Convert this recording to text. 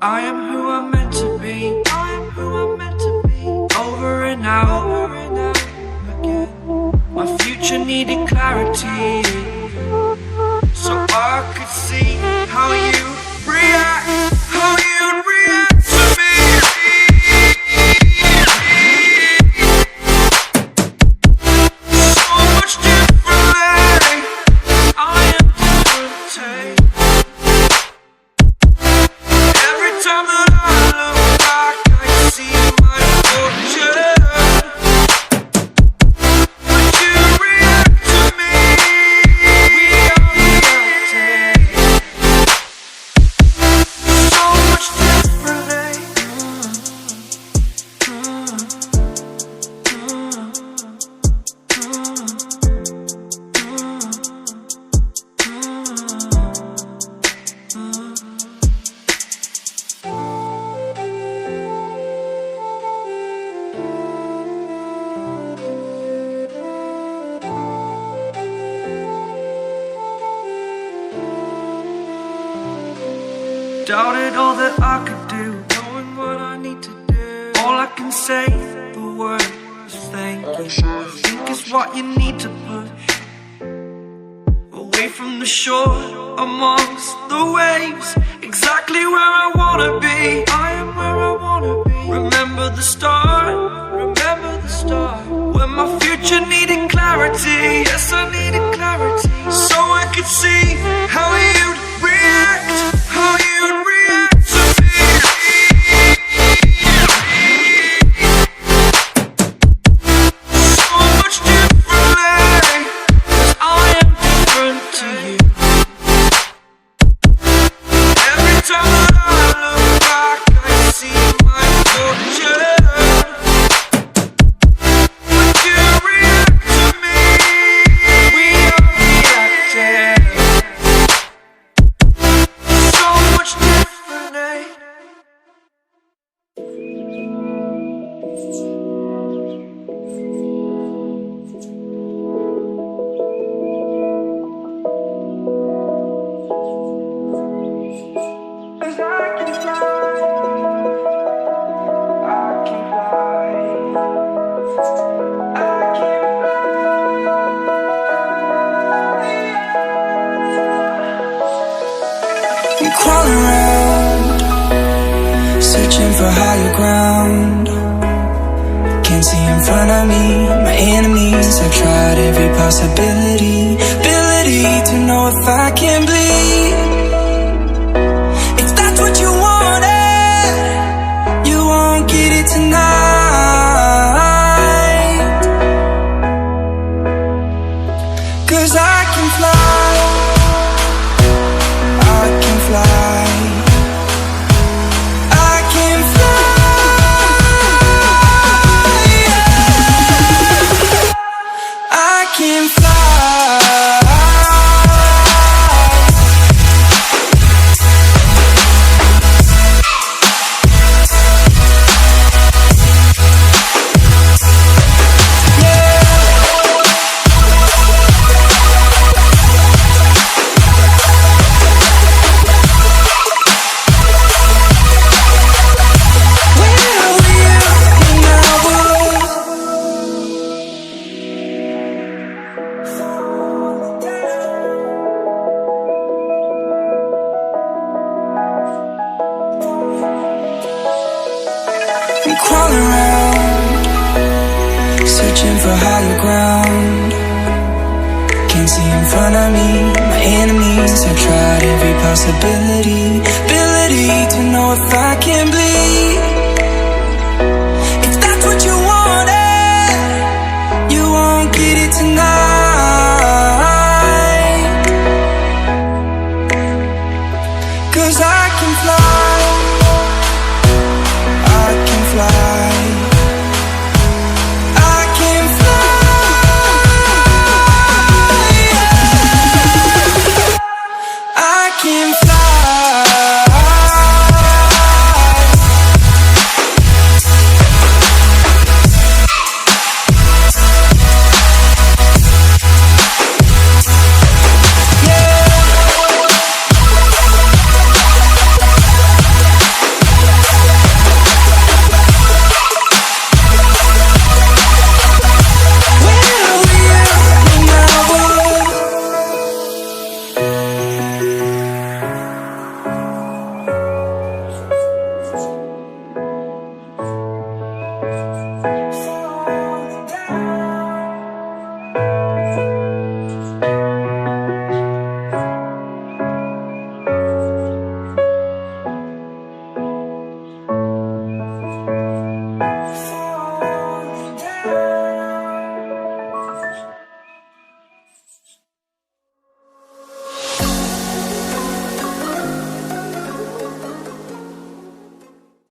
I am who I'm meant to be. I am who I'm meant to be. Over and out again. My future needed clarity, so I could see how you react, how you'd react to me. So much differently, I am different. Every time that I look back, I see my fortune. Doubted all that I could do, knowing what I need to do. All I can say, the word is thank you. I think is what you need to push away from the shore, amongst the waves, exactly where I wanna be. I am where I wanna be. Remember the start, when my future needed clarity. Yes, I needed clarity, so I could see how you'd react, how you'd react to me. So much differently, 'cause I am different to you. Every time that I look back, I see my fortune. Would you react to me? We are reacting. So much differently. Cause I can fly, I can fly, I can fly. I'm crawling around, searching for higher ground. Can't see in front of me, my enemies. I've tried every possibility, ability to know if I can bleed. If that's what you wanted, you won't get it tonight. 'Cause I can fly, I can fly, I can fly, I can fly. I'm crawling around, searching for higher ground. Can't see in front of me, my enemies. I've tried every possibility,